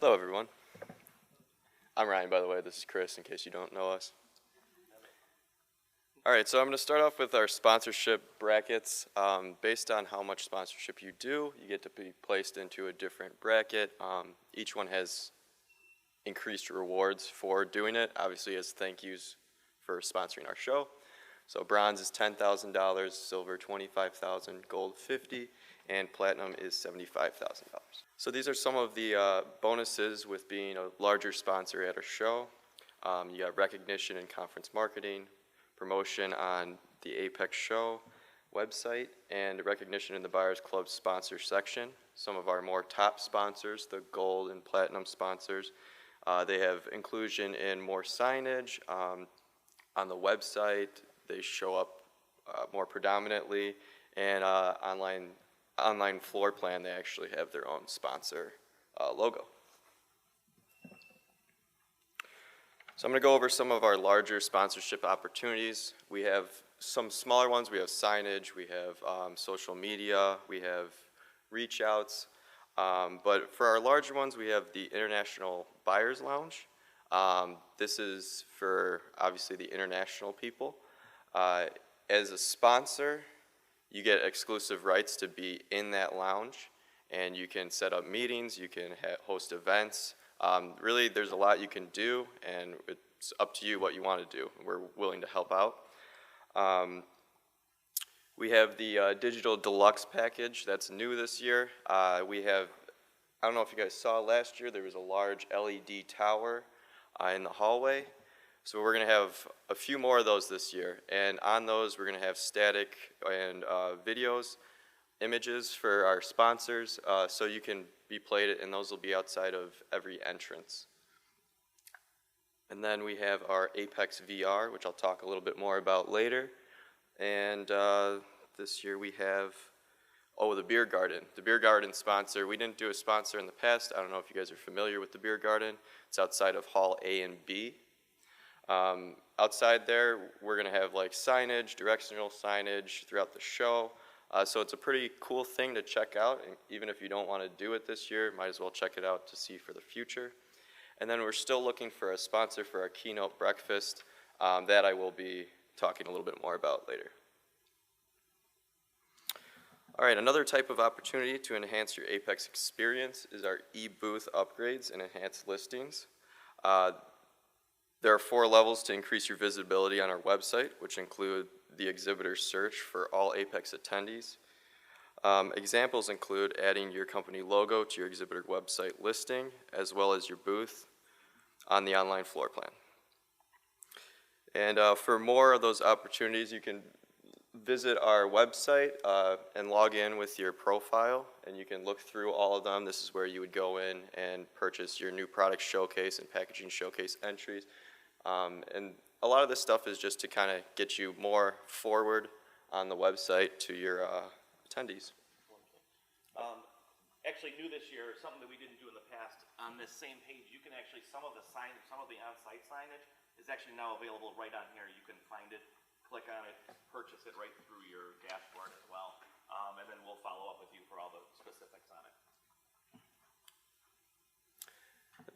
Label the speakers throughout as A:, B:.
A: Hello everyone. I'm Ryan, by the way. This is Chris, in case you don't know us. Alright, so I'm going to start off with our sponsorship brackets. Based on how much sponsorship you do, you get to be placed into a different bracket. Each one has increased rewards for doing it, obviously as thank yous for sponsoring our show. So bronze is $10,000, silver $25,000, gold $50,000, and platinum is $75,000. So these are some of the bonuses with being a larger sponsor at our show. You got recognition in conference marketing, promotion on the Apex show website, and recognition in the Buyers Club sponsor section. Some of our more top sponsors, the gold and platinum sponsors, they have inclusion in more signage on the website. They show up more predominantly, and online floor plan, they actually have their own sponsor logo. So I'm going to go over some of our larger sponsorship opportunities. We have some smaller ones. We have signage, we have social media, we have reach outs. But for our larger ones, we have the International Buyers Lounge. This is for obviously the international people. As a sponsor, you get exclusive rights to be in that lounge, and you can set up meetings, you can host events. Really, there's a lot you can do, and it's up to you what you want to do. We're willing to help out. We have the digital deluxe package that's new this year. We have, I don't know if you guys saw last year, there was a large LED tower in the hallway. So we're going to have a few more of those this year, and on those we're going to have static and videos, images for our sponsors, so you can be played, and those will be outside of every entrance. And then we have our Apex VR, which I'll talk a little bit more about later. And this year we have, the Beer Garden. The Beer Garden sponsor, we didn't do a sponsor in the past. I don't know if you guys are familiar with the Beer Garden. It's outside of Hall A and B. Outside there, we're going to have like signage, directional signage throughout the show. So it's a pretty cool thing to check out, and even if you don't want to do it this year, might as well check it out to see for the future. And then we're still looking for a sponsor for our keynote breakfast that I will be talking a little bit more about later. All right, another type of opportunity to enhance your Apex experience is our e-booth upgrades and enhanced listings. There are 4 levels to increase your visibility on our website, which include the exhibitor search for all Apex attendees. Examples include adding your company logo to your exhibitor website listing, as well as your booth on the online floor plan. And for more of those opportunities, you can visit our website and log in with your profile, and you can look through all of them. This is where you would go in and purchase your new product showcase and packaging showcase entries. And a lot of this stuff is just to kind of get you more forward on the website to your attendees.
B: Actually new this year, something that we didn't do in the past, on this same page, you can actually, some of the on-site signage is actually now available right on here. You can find it, click on it, purchase it right through your dashboard as well. And then we'll follow up with you for all the specifics on it.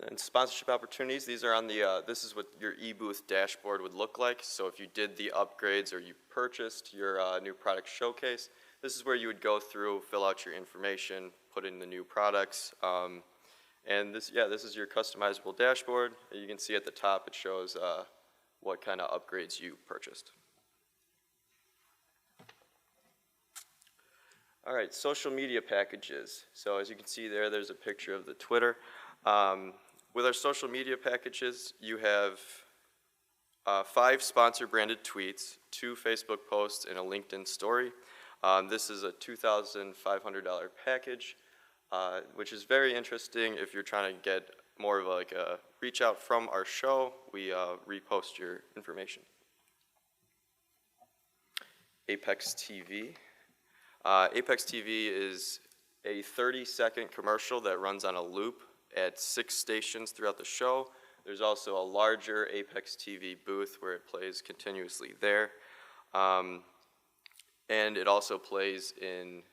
A: And sponsorship opportunities, these are on the, this is what your e-booth dashboard would look like. So if you did the upgrades or you purchased your new product showcase, this is where you would go through, fill out your information, put in the new products. And this is your customizable dashboard. You can see at the top it shows what kind of upgrades you purchased. All right, social media packages. So as you can see there, there's a picture of the Twitter. With our social media packages, you have 5 sponsor branded tweets, 2 Facebook posts, and a LinkedIn story. This is a $2,500 package, which is very interesting if you're trying to get more of like a reach out from our show. We repost your information. Apex TV. Apex TV is a 30-second commercial that runs on a loop at 6 stations throughout the show. There's also a larger Apex TV booth where it plays continuously there. And it also plays in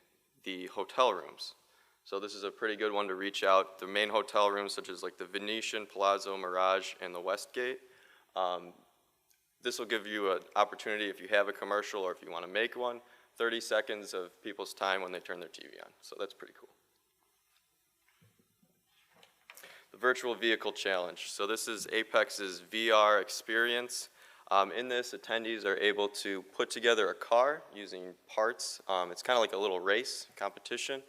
A: the hotel rooms. So this is a pretty good one to reach out. The main hotel rooms, such as like the Venetian, Palazzo, Mirage, and the Westgate. This will give you an opportunity if you have a commercial or if you want to make one, 30 seconds of people's time when they turn their TV on. So that's pretty cool. The Virtual Vehicle Challenge. So this is Apex's VR experience. In this, attendees are able to put together a car using parts. It's kind of like a little race competition.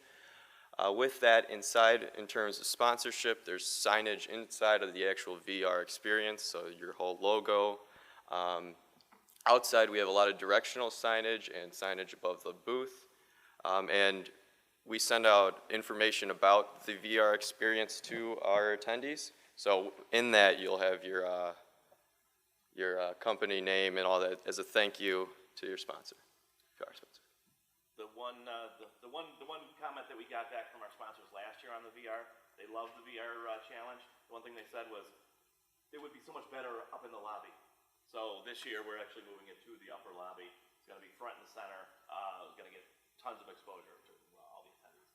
A: With that inside, in terms of sponsorship, there's signage inside of the actual VR experience, so your whole logo. Outside, we have a lot of directional signage and signage above the booth. And we send out information about the VR experience to our attendees. So in that, you'll have your company name and all that as a thank you to your sponsor, car sponsor.
B: The one comment that we got back from our sponsors last year on the VR, they loved the VR challenge. The one thing they said was, it would be so much better up in the lobby. So this year, we're actually moving it to the upper lobby. It's gonna be front and center. It's gonna get tons of exposure to all the attendees.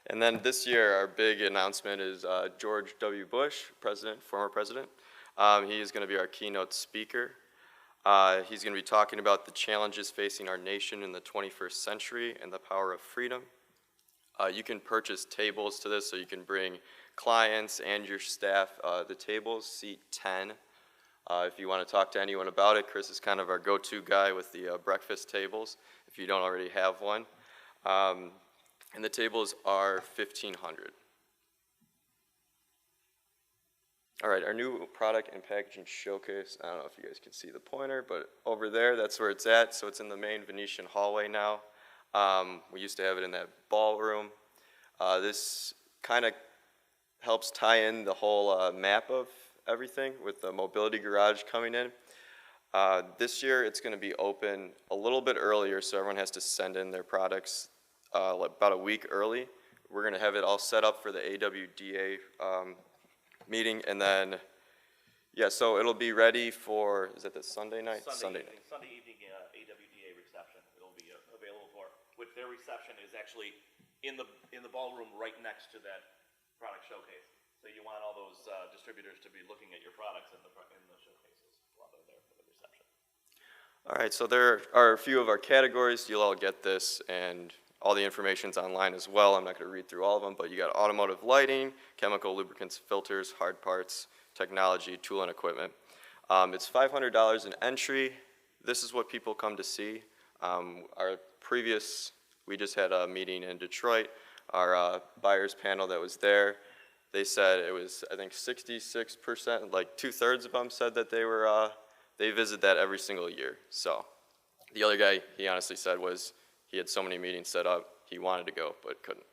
A: And then this year, our big announcement is George W. Bush, former president. He is gonna be our keynote speaker. He's going to be talking about the challenges facing our nation in the 21st century and the power of freedom. You can purchase tables to this, so you can bring clients and your staff. The tables seat 10. If you want to talk to anyone about it, Chris is kind of our go-to guy with the breakfast tables, if you don't already have one. And the tables are $1,500. All right, our new product and packaging showcase. I don't know if you guys can see the pointer, but over there, that's where it's at. So it's in the main Venetian hallway now. We used to have it in that ballroom. This kind of helps tie in the whole map of everything with the mobility garage coming in. This year, it's going to be open a little bit earlier, so everyone has to send in their products about a week early. We're going to have it all set up for the AWDA meeting, and then, yeah, so it'll be ready for, is that the Sunday night?
B: Sunday evening AWDA reception. It'll be available for, which their reception is actually in the ballroom right next to that product showcase. So you want all those distributors to be looking at your products in the showcases while they're there for the reception.
A: All right, so there are a few of our categories. You'll all get this, and all the information's online as well. I'm not going to read through all of them, but you got automotive lighting, chemical lubricants, filters, hard parts, technology, tool and equipment. It's $500 an entry. This is what people come to see. We just had a meeting in Detroit. Our buyers panel that was there, they said it was, I think, 66%, like 2/3 of them said that they visit that every single year. So the other guy, he honestly said was, he had so many meetings set up, he wanted to go, but couldn't.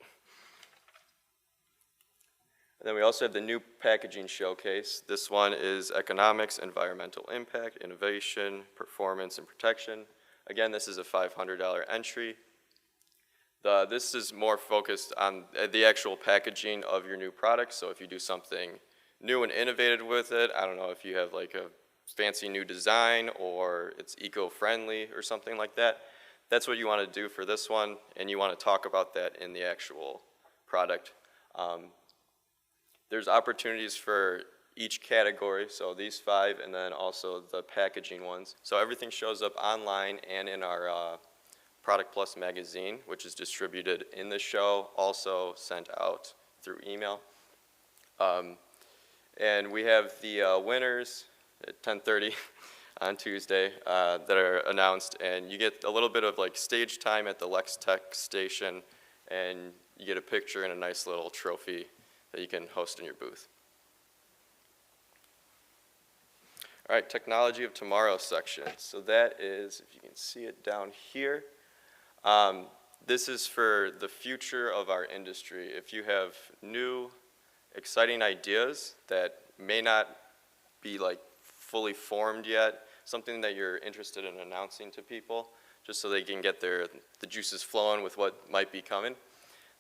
A: And then we also have the new packaging showcase. This one is economics, environmental impact, innovation, performance, and protection. Again, this is a $500 entry. This is more focused on the actual packaging of your new product. So if you do something new and innovative with it, I don't know if you have like a fancy new design or it's eco-friendly or something like that, that's what you want to do for this one, and you want to talk about that in the actual product. There's opportunities for each category, so these 5, and then also the packaging ones. So everything shows up online and in our Product Plus magazine, which is distributed in the show, also sent out through email. And we have the winners at 10:30. On Tuesday that are announced, and you get a little bit of like stage time at the Lex Tech station, and you get a picture and a nice little trophy that you can host in your booth. All right, Technology of Tomorrow section. So that is, if you can see it down here, this is for the future of our industry. If you have new, exciting ideas that may not be like fully formed yet, something that you're interested in announcing to people, just so they can get the juices flowing with what might be coming.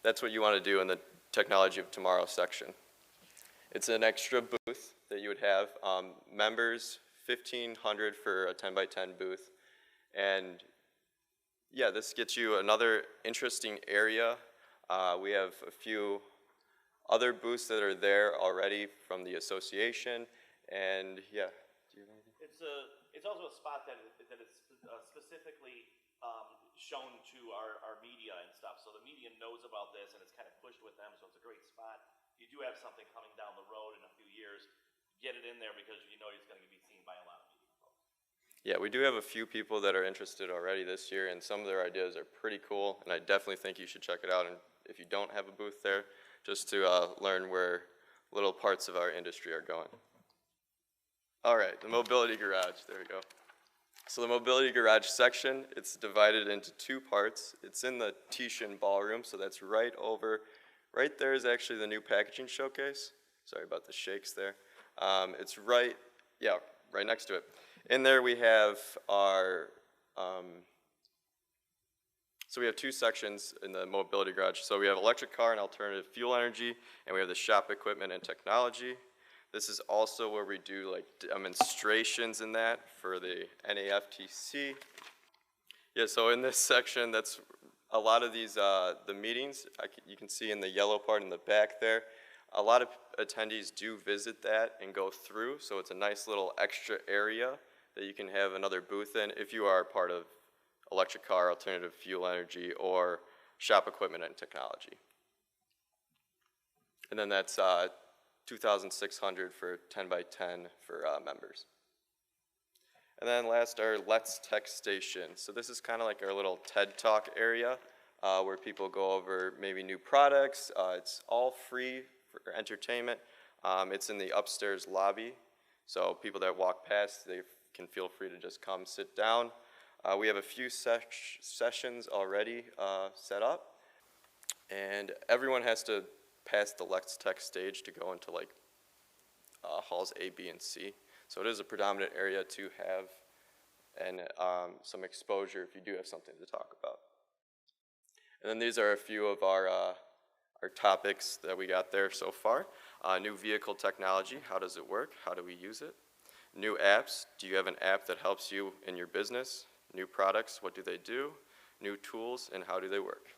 A: That's what you want to do in the Technology of Tomorrow section. It's an extra booth that you would have. Members, $1,500 for a 10x10 booth. And yeah, this gets you another interesting area We have a few other booths that are there already from the association, and yeah. Do you have anything?
B: It's also a spot that is specifically shown to our media and stuff, so the media knows about this and it's kind of pushed with them, so it's a great spot. If you do have something coming down the road in a few years, get it in there because you know it's going to be seen by a lot of media folks.
A: Yeah, we do have a few people that are interested already this year, and some of their ideas are pretty cool, and I definitely think you should check it out. And if you don't have a booth there, just to learn where little parts of our industry are going. All right, the mobility garage, there we go. So the mobility garage section, it's divided into two parts. It's in the Tishan ballroom, so that's right there is actually the new packaging showcase. Sorry about the shakes there. It's right next to it. In there we have our, so we have two sections in the mobility garage. So we have electric car and alternative fuel energy, and we have the shop equipment and technology. This is also where we do like demonstrations in that for the NAFTC. Yeah, so in this section, that's a lot of these, the meetings, you can see in the yellow part in the back there, a lot of attendees do visit that and go through, so it's a nice little extra area that you can have another booth in if you are part of electric car, alternative fuel energy, or shop equipment and technology. And then that's $2,600 for 10 by 10 for members. And then last, our Let's Tech Station. So this is kind of like our little TED Talk area where people go over maybe new products. It's all free for entertainment. It's in the upstairs lobby. So people that walk past, they can feel free to just come sit down. We have a few sessions already set up. And everyone has to pass the Let's Tech stage to go into like halls A, B, and C. So it is a predominant area to have and some exposure if you do have something to talk about. And then these are a few of our topics that we got there so far. New vehicle technology, how does it work? How do we use it? New apps, do you have an app that helps you in your business? New products, what do they do? New tools, and how do they work?